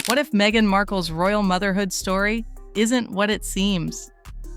What if Meghan Markle's royal motherhood story isn't what it seems?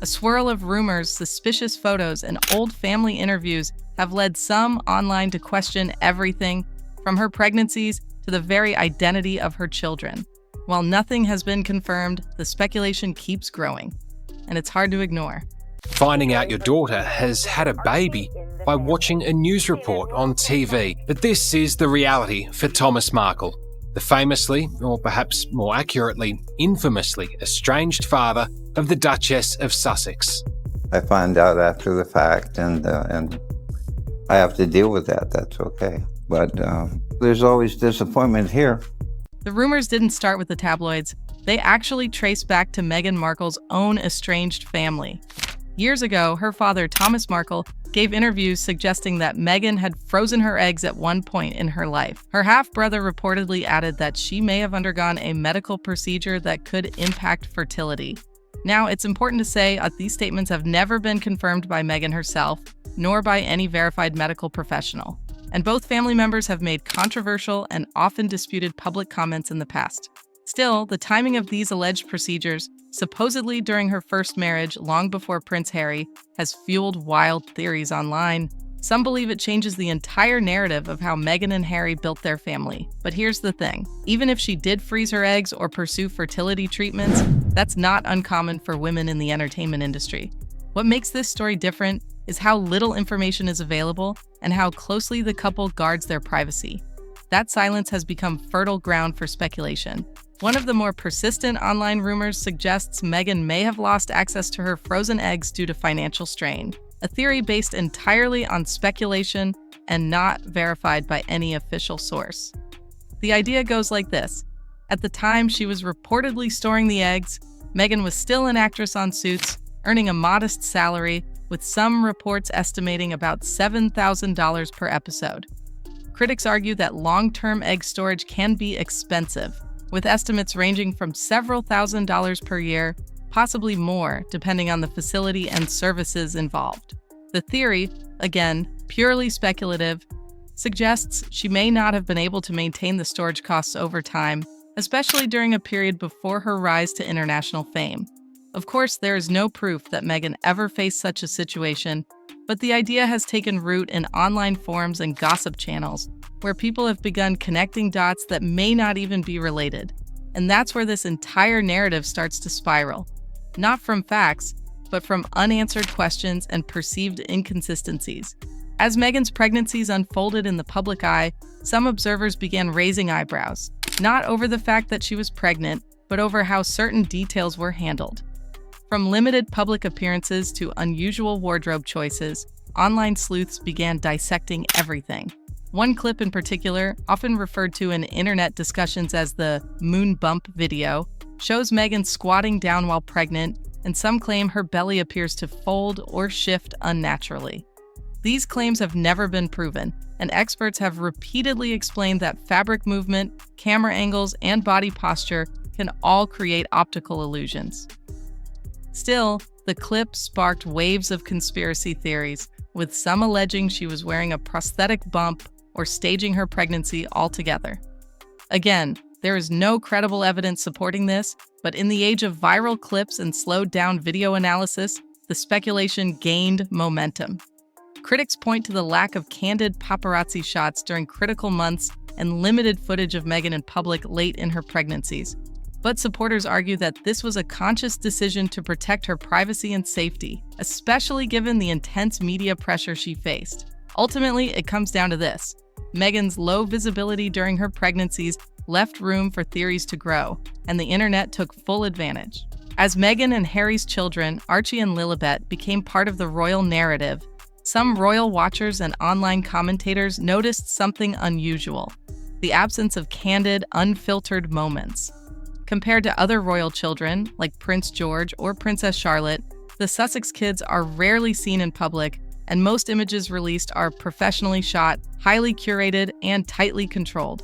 A swirl of rumors, suspicious photos, and old family interviews have led some online to question everything from her pregnancies to the very identity of her children. While nothing has been confirmed, the speculation keeps growing, and it's hard to ignore. Finding out your daughter has had a baby by watching a news report on TV. But this is the reality for Thomas Markle, the famously, or perhaps more accurately, infamously estranged father of the Duchess of Sussex. I find out after the fact, and I have to deal with that. That's okay. But there's always disappointment here. The rumors didn't start with the tabloids. They actually trace back to Meghan Markle's own estranged family. Years ago, her father, Thomas Markle, gave interviews suggesting that Meghan had frozen her eggs at one point in her life. Her half-brother reportedly added that she may have undergone a medical procedure that could impact fertility. Now, it's important to say these statements have never been confirmed by Meghan herself, nor by any verified medical professional. And both family members have made controversial and often disputed public comments in the past. Still, the timing of these alleged procedures, supposedly during her first marriage long before Prince Harry, has fueled wild theories online. Some believe it changes the entire narrative of how Meghan and Harry built their family. But here's the thing. Even if she did freeze her eggs or pursue fertility treatments, that's not uncommon for women in the entertainment industry. What makes this story different is how little information is available and how closely the couple guards their privacy. That silence has become fertile ground for speculation. One of the more persistent online rumors suggests Meghan may have lost access to her frozen eggs due to financial strain, a theory based entirely on speculation and not verified by any official source. The idea goes like this. At the time she was reportedly storing the eggs, Meghan was still an actress on Suits, earning a modest salary, with some reports estimating about $7,000 per episode. Critics argue that long-term egg storage can be expensive, with estimates ranging from several $1,000s per year, possibly more, depending on the facility and services involved. The theory, again, purely speculative, suggests she may not have been able to maintain the storage costs over time, especially during a period before her rise to international fame. Of course, there is no proof that Meghan ever faced such a situation, but the idea has taken root in online forums and gossip channels, where people have begun connecting dots that may not even be related. And that's where this entire narrative starts to spiral. Not from facts, but from unanswered questions and perceived inconsistencies. As Meghan's pregnancies unfolded in the public eye, some observers began raising eyebrows, not over the fact that she was pregnant, but over how certain details were handled. From limited public appearances to unusual wardrobe choices, online sleuths began dissecting everything. One clip in particular, often referred to in internet discussions as the moon bump video, shows Meghan squatting down while pregnant, and some claim her belly appears to fold or shift unnaturally. These claims have never been proven, and experts have repeatedly explained that fabric movement, camera angles, and body posture can all create optical illusions. Still, the clip sparked waves of conspiracy theories, with some alleging she was wearing a prosthetic bump or staging her pregnancy altogether. Again, there is no credible evidence supporting this, but in the age of viral clips and slowed-down video analysis, the speculation gained momentum. Critics point to the lack of candid paparazzi shots during critical months and limited footage of Meghan in public late in her pregnancies. But supporters argue that this was a conscious decision to protect her privacy and safety, especially given the intense media pressure she faced. Ultimately, it comes down to this. Meghan's low visibility during her pregnancies left room for theories to grow, and the internet took full advantage. As Meghan and Harry's children, Archie and Lilibet, became part of the royal narrative, some royal watchers and online commentators noticed something unusual: the absence of candid, unfiltered moments. Compared to other royal children, like Prince George or Princess Charlotte, the Sussex kids are rarely seen in public, and most images released are professionally shot, highly curated, and tightly controlled.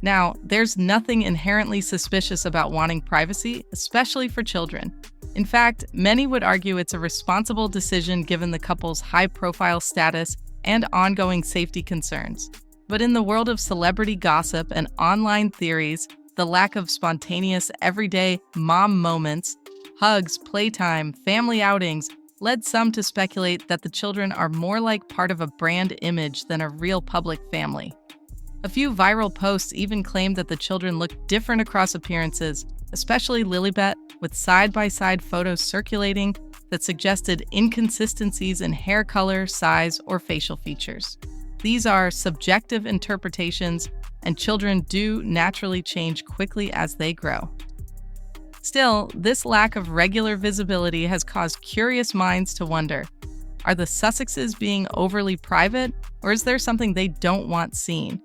Now, there's nothing inherently suspicious about wanting privacy, especially for children. In fact, many would argue it's a responsible decision given the couple's high-profile status and ongoing safety concerns. But in the world of celebrity gossip and online theories, the lack of spontaneous, everyday mom moments, hugs, playtime, family outings, led some to speculate that the children are more like part of a brand image than a real public family. A few viral posts even claimed that the children looked different across appearances, especially Lilibet, with side-by-side photos circulating that suggested inconsistencies in hair color, size, or facial features. These are subjective interpretations, and children do naturally change quickly as they grow. Still, this lack of regular visibility has caused curious minds to wonder, are the Sussexes being overly private, or is there something they don't want seen?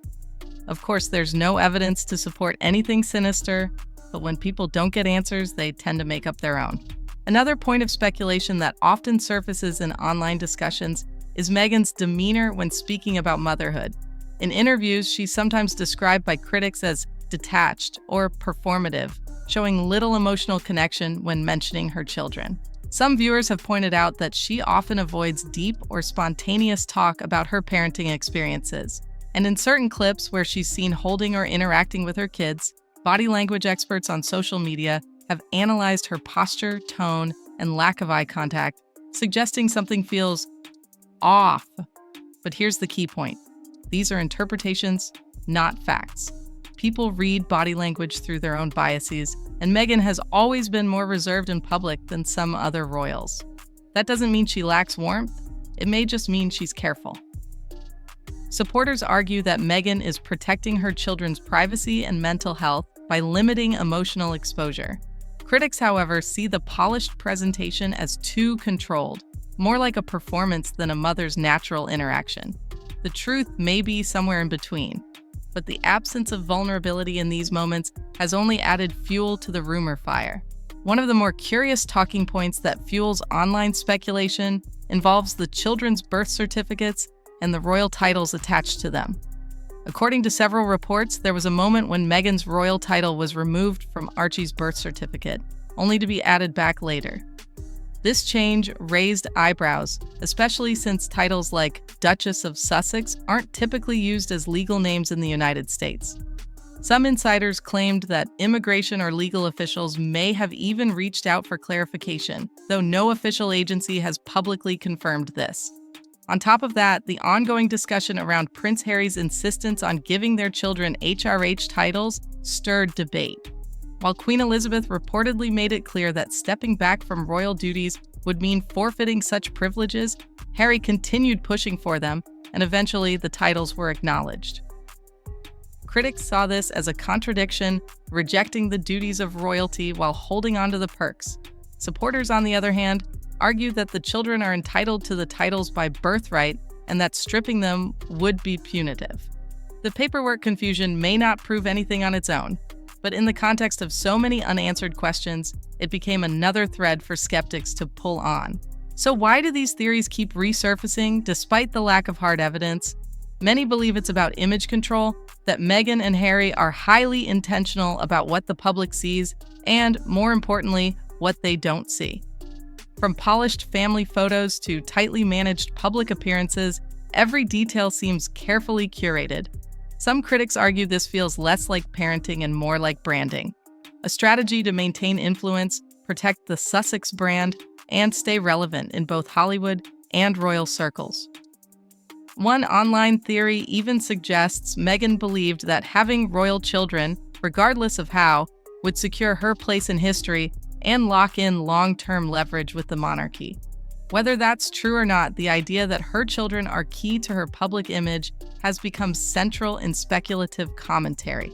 Of course, there's no evidence to support anything sinister, but when people don't get answers, they tend to make up their own. Another point of speculation that often surfaces in online discussions is Meghan's demeanor when speaking about motherhood. In interviews, she's sometimes described by critics as detached or performative, showing little emotional connection when mentioning her children. Some viewers have pointed out that she often avoids deep or spontaneous talk about her parenting experiences. And in certain clips where she's seen holding or interacting with her kids, body language experts on social media have analyzed her posture, tone, and lack of eye contact, suggesting something feels off. But here's the key point. These are interpretations, not facts. People read body language through their own biases, and Meghan has always been more reserved in public than some other royals. That doesn't mean she lacks warmth. It may just mean she's careful. Supporters argue that Meghan is protecting her children's privacy and mental health by limiting emotional exposure. Critics, however, see the polished presentation as too controlled, more like a performance than a mother's natural interaction. The truth may be somewhere in between, but the absence of vulnerability in these moments has only added fuel to the rumor fire. One of the more curious talking points that fuels online speculation involves the children's birth certificates and the royal titles attached to them. According to several reports, there was a moment when Meghan's royal title was removed from Archie's birth certificate, only to be added back later. This change raised eyebrows, especially since titles like Duchess of Sussex aren't typically used as legal names in the United States. Some insiders claimed that immigration or legal officials may have even reached out for clarification, though no official agency has publicly confirmed this. On top of that, the ongoing discussion around Prince Harry's insistence on giving their children HRH titles stirred debate. While Queen Elizabeth reportedly made it clear that stepping back from royal duties would mean forfeiting such privileges, Harry continued pushing for them, and eventually the titles were acknowledged. Critics saw this as a contradiction, rejecting the duties of royalty while holding on to the perks. Supporters, on the other hand, argued that the children are entitled to the titles by birthright and that stripping them would be punitive. The paperwork confusion may not prove anything on its own, but in the context of so many unanswered questions, it became another thread for skeptics to pull on. So why do these theories keep resurfacing despite the lack of hard evidence? Many believe it's about image control, that Meghan and Harry are highly intentional about what the public sees, and, more importantly, what they don't see. From polished family photos to tightly managed public appearances, every detail seems carefully curated. Some critics argue this feels less like parenting and more like branding, a strategy to maintain influence, protect the Sussex brand, and stay relevant in both Hollywood and royal circles. One online theory even suggests Meghan believed that having royal children, regardless of how, would secure her place in history and lock in long-term leverage with the monarchy. Whether that's true or not, the idea that her children are key to her public image has become central in speculative commentary.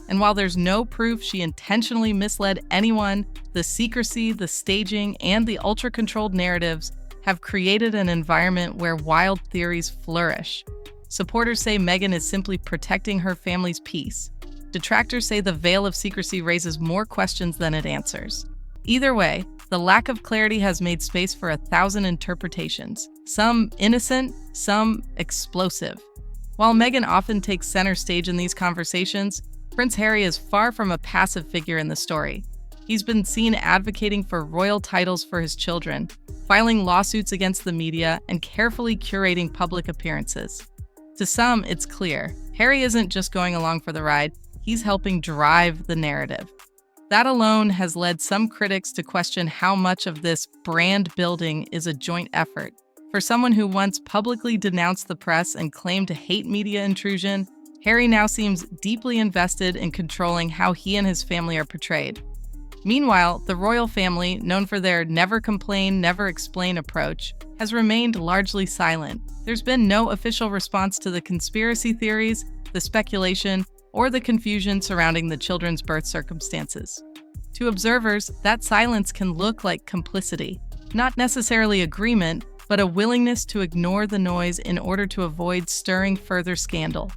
And while there's no proof she intentionally misled anyone, the secrecy, the staging, and the ultra-controlled narratives have created an environment where wild theories flourish. Supporters say Meghan is simply protecting her family's peace. Detractors say the veil of secrecy raises more questions than it answers. Either way, the lack of clarity has made space for 1,000 interpretations, some innocent, some explosive. While Meghan often takes center stage in these conversations, Prince Harry is far from a passive figure in the story. He's been seen advocating for royal titles for his children, filing lawsuits against the media, and carefully curating public appearances. To some, it's clear, Harry isn't just going along for the ride, he's helping drive the narrative. That alone has led some critics to question how much of this brand building is a joint effort. For someone who once publicly denounced the press and claimed to hate media intrusion, Harry now seems deeply invested in controlling how he and his family are portrayed. Meanwhile, the royal family, known for their never complain, never explain approach, has remained largely silent. There's been no official response to the conspiracy theories, the speculation, or the confusion surrounding the children's birth circumstances. To observers, that silence can look like complicity, not necessarily agreement, but a willingness to ignore the noise in order to avoid stirring further scandal.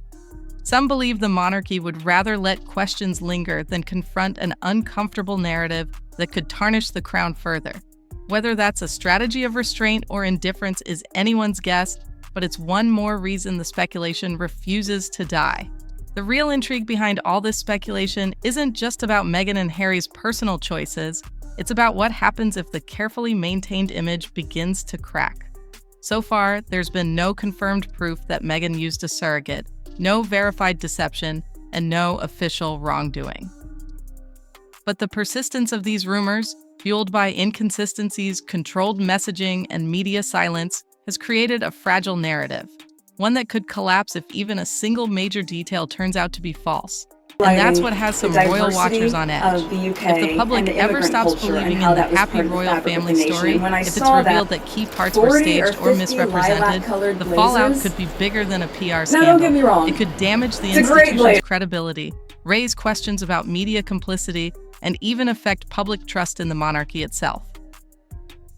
Some believe the monarchy would rather let questions linger than confront an uncomfortable narrative that could tarnish the crown further. Whether that's a strategy of restraint or indifference is anyone's guess, but it's one more reason the speculation refuses to die. The real intrigue behind all this speculation isn't just about Meghan and Harry's personal choices, it's about what happens if the carefully maintained image begins to crack. So far, there's been no confirmed proof that Meghan used a surrogate, no verified deception, and no official wrongdoing. But the persistence of these rumors, fueled by inconsistencies, controlled messaging, and media silence, has created a fragile narrative, one that could collapse if even a single major detail turns out to be false. And that's what has some royal watchers on edge. If the public ever stops believing in the happy royal family story, if it's revealed that key parts were staged or misrepresented, the fallout could be bigger than a PR scandal. Now, don't get me wrong. It could damage the institution's credibility, raise questions about media complicity, and even affect public trust in the monarchy itself.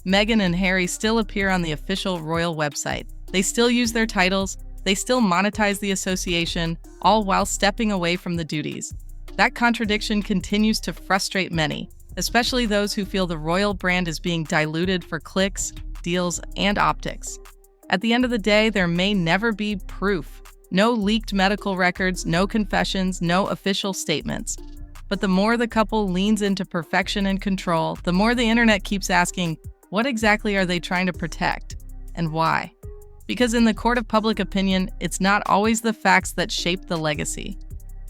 Meghan and Harry still appear on the official royal website. They still use their titles, they still monetize the association, all while stepping away from the duties. That contradiction continues to frustrate many, especially those who feel the royal brand is being diluted for clicks, deals, and optics. At the end of the day, there may never be proof. No leaked medical records, no confessions, no official statements. But the more the couple leans into perfection and control, the more the internet keeps asking, what exactly are they trying to protect? And why? Because in the court of public opinion, it's not always the facts that shape the legacy.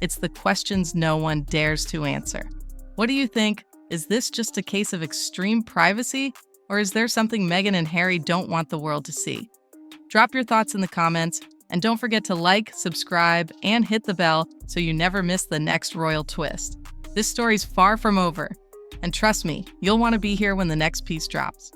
It's the questions no one dares to answer. What do you think? Is this just a case of extreme privacy? Or is there something Meghan and Harry don't want the world to see? Drop your thoughts in the comments, and don't forget to like, subscribe, and hit the bell so you never miss the next royal twist. This story's far from over, and trust me, you'll want to be here when the next piece drops.